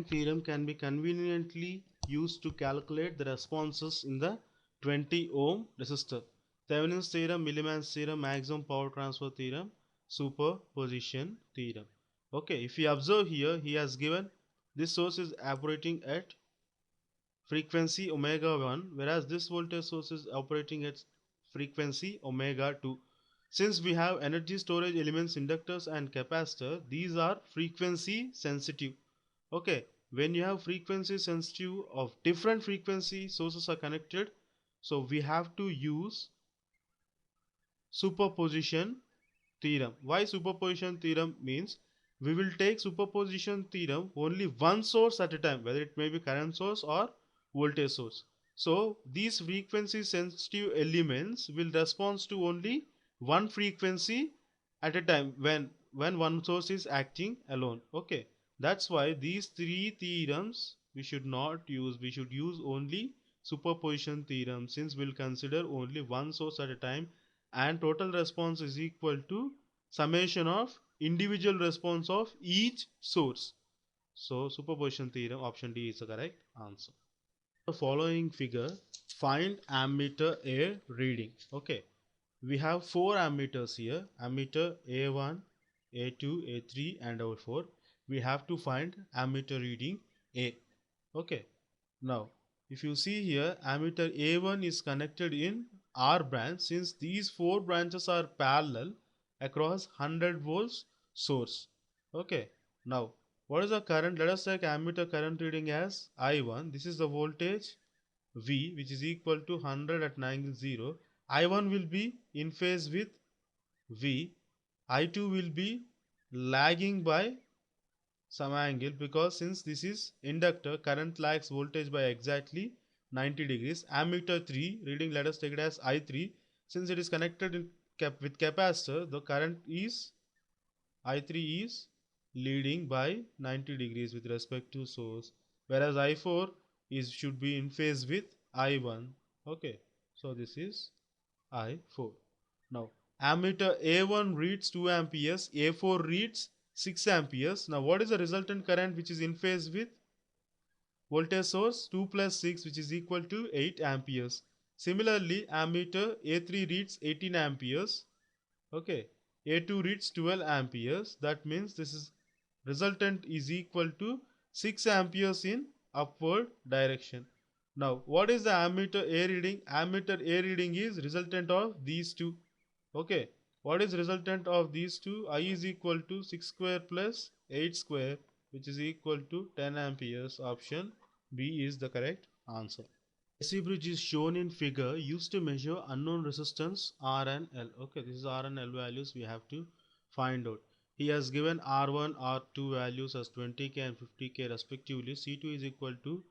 following theorem can be conveniently used to calculate the responses in the 20 ohm resistor. Thevenin's theorem, Milliman's theorem, maximum power transfer theorem, superposition theorem. Okay, if you observe here, he has given this source is operating at frequency omega 1, whereas this voltage source is operating at frequency omega 2. Since we have energy storage elements, inductors and capacitor, these are frequency sensitive. Okay, when you have frequency sensitive of different frequency sources are connected, so we have to use superposition theorem. Why superposition theorem? Means we will take superposition theorem only one source at a time, whether it may be current source or voltage source. So these frequency sensitive elements will respond to only one frequency at a time when one source is acting alone. Okay, that's why these three theorems we should not use. We should use only superposition theorem, since we'll consider only one source at a time and total response is equal to summation of individual response of each source. So superposition theorem, option D is the correct answer. The following figure, find ammeter A reading. Okay, we have four ammeters here, ammeter A1, A2, A3 and A4. We have to find ammeter reading A. Okay, now if you see here, ammeter A1 is connected in R branch, since these four branches are parallel across 100 volts source. Okay, now what is the current? Let us take ammeter current reading as I1. This is the voltage V, which is equal to 100 at angle 0. I1 will be in phase with V. I2 will be lagging by some angle, because since this is inductor, current lags voltage by exactly 90 degrees. Ammeter 3 reading, let us take it as I3. Since it is connected in with capacitor, the current is I3 is leading by 90 degrees with respect to source, whereas I4 is should be in phase with I1. Okay, so this is I4. Now ammeter A1 reads 2 amperes, A4 reads 6 amperes. Now what is the resultant current which is in phase with voltage source? 2 plus 6, which is equal to 8 amperes. Similarly, ammeter A3 reads 18 amperes. Okay, A2 reads 12 amperes. That means this is resultant is equal to 6 amperes in upward direction. Now what is the ammeter A reading? Ammeter A reading is resultant of these two. Okay, what is resultant of these two? I is equal to 6 square plus 8 square, which is equal to 10 amperes. Option B is the correct answer. AC bridge is shown in figure, used to measure unknown resistance R and L. Okay, this is R and L values we have to find out. He has given R1, R2 values as 20K and 50K respectively. C2 is equal to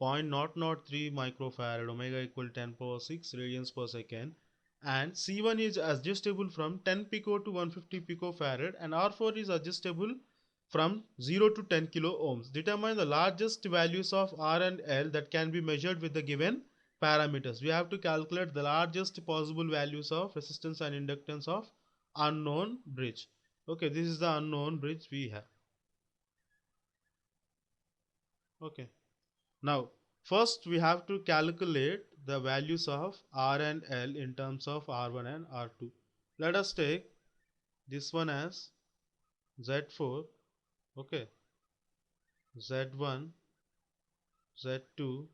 0.003 microfarad, omega equal 10 power 6 radians per second, and C1 is adjustable from 10 pico to 150 picofarad, and R4 is adjustable from 0 to 10 kilo ohms. Determine the largest values of R and L that can be measured with the given parameters. We have to calculate the largest possible values of resistance and inductance of unknown bridge. Okay, this is the unknown bridge we have. Okay, now first we have to calculate the values of R and L in terms of R1 and R2. Let us take this one as Z4. Okay, Z1, Z2,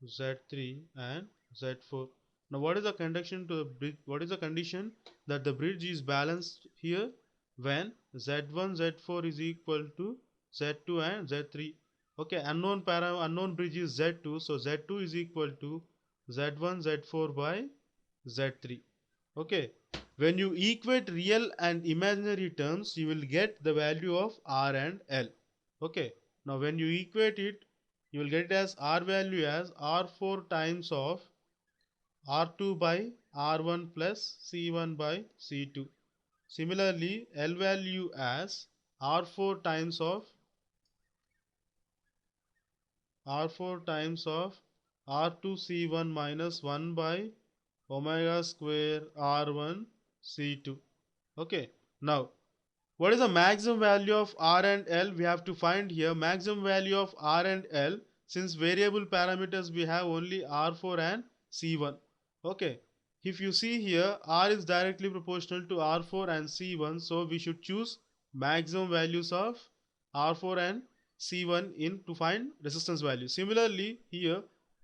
Z3 and Z4. Now what is the conduction to the bridge? What is the condition that the bridge is balanced here? When Z1, Z4 is equal to Z2 and Z3. Okay, unknown bridge is Z2, so Z2 is equal to Z1, Z4 by Z3. Okay, when you equate real and imaginary terms, you will get the value of R and L. Okay, now when you equate it, you will get it as R value as R4 times of R2 by R1 plus C1 by C2. Similarly, L value as R4 times of R2 C1 minus 1 by omega square R1 C2. Okay, now What is the maximum value of R and L? We have to find here maximum value of R and L. Since variable parameters we have only R4 and C1. Okay. If you see here, R is directly proportional to R4 and C1. So we should choose maximum values of R4 and C1 in to find resistance value. Similarly, here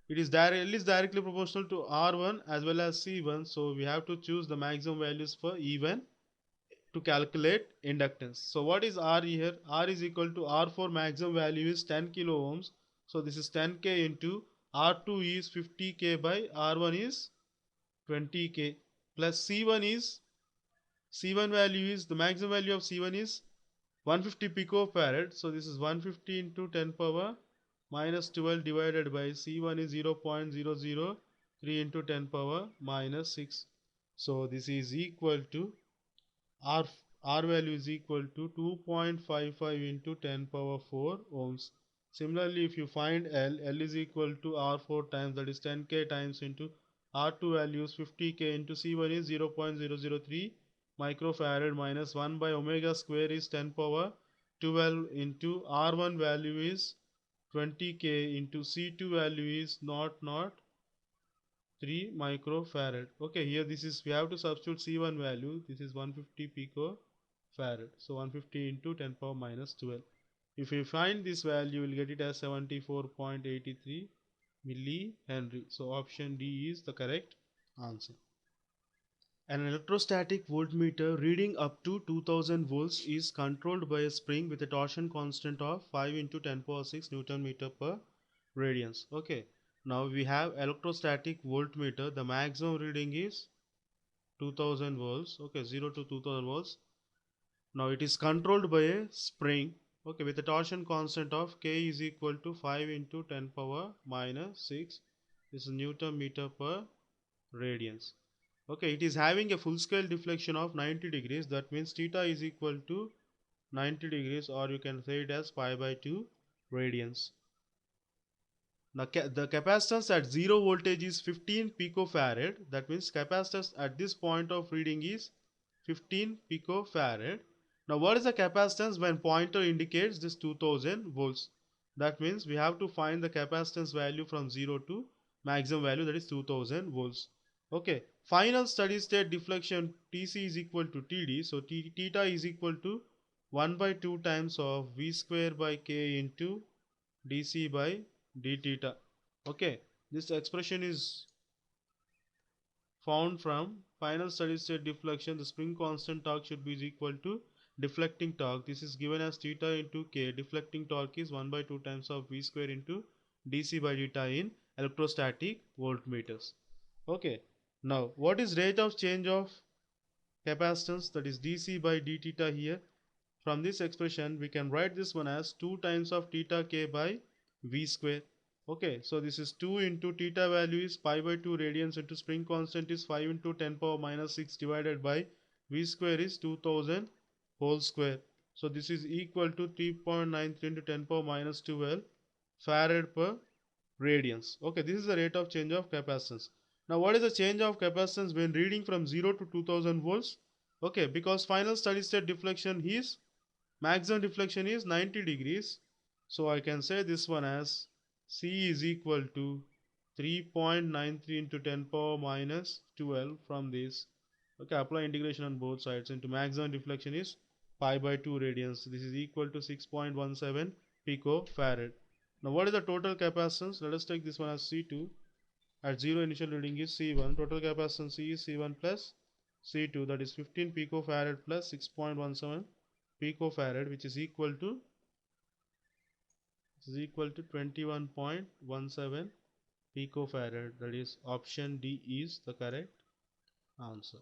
it is directly proportional to R1 as well as C1. So we have to choose the maximum values for even to calculate inductance. So what is R here? R is equal to R4 maximum value is 10 kilo ohms. So this is 10k into R2 is 50k by R1 is 20k plus C1 value is the maximum value of C1 is 150 picofarad. So this is 150 into 10 power minus 12 divided by C1 is 0.003 into 10 power minus 6. So this is equal to R, R value is equal to 2.55 into 10 power 4 ohms. Similarly, if you find L is equal to R4 times, that is 10k times into R2 values 50k into C1 is 0.003 microfarad minus 1 by omega square is 10 power 12 into R1 value is 20k into C2 value is 0.03 microfarad. Okay, here this is we have to substitute C1 value. This is 150 picofarad. So 150 into 10 power minus 12. If you find this value, you will get it as 74.83 millihenry. So option D is the correct answer. An electrostatic voltmeter reading up to 2000 volts is controlled by a spring with a torsion constant of 5 into 10 power 6 Newton meter per radians. Okay. Now we have electrostatic voltmeter. The maximum reading is 2000 volts. Okay, 0 to 2000 volts. Now it is controlled by a spring. Okay, with a torsion constant of K is equal to 5 into 10 power minus 6. This is Newton meter per radians. Okay, it is having a full scale deflection of 90 degrees. That means theta is equal to 90 degrees, or you can say it as pi by 2 radians. Now the capacitance at 0 voltage is 15 picofarad. That means capacitance at this point of reading is 15 picofarad. Now what is the capacitance when pointer indicates this 2000 volts? That means we have to find the capacitance value from 0 to maximum value, that is 2000 volts. Okay, final steady state deflection Tc is equal to Td. So theta is equal to 1 by 2 times of V square by K into dc by d theta. Okay, this expression is found from final steady state deflection. The spring constant torque should be equal to deflecting torque. This is given as theta into k. Deflecting torque is 1 by 2 times of v square into dc by theta in electrostatic voltmeters. Okay, now what is rate of change of capacitance? That is dc by d theta here. From this expression we can write this one as 2 times of theta k by v square. Okay, so this is 2 into theta value is pi by 2 radians into spring constant is 5 into 10 power minus 6 divided by v square is 2000 whole square. So this is equal to 3.93 into 10 power minus 12 farad per radians. Okay, this is the rate of change of capacitance. Now what is the change of capacitance when reading from 0 to 2000 volts? Okay, because final steady state deflection is maximum deflection is 90 degrees. So I can say this one as C is equal to 3.93 into 10 power minus 12 from this. Okay, apply integration on both sides into maximum deflection is pi by 2 radians. This is equal to 6.17 picofarad. Now what is the total capacitance? Let us take this one as C2. At 0 initial reading is C1. Total capacitance C is C1 plus C2, that is 15 picofarad plus 6.17 picofarad, which is equal to 21.17 picofarad. That is option D is the correct answer.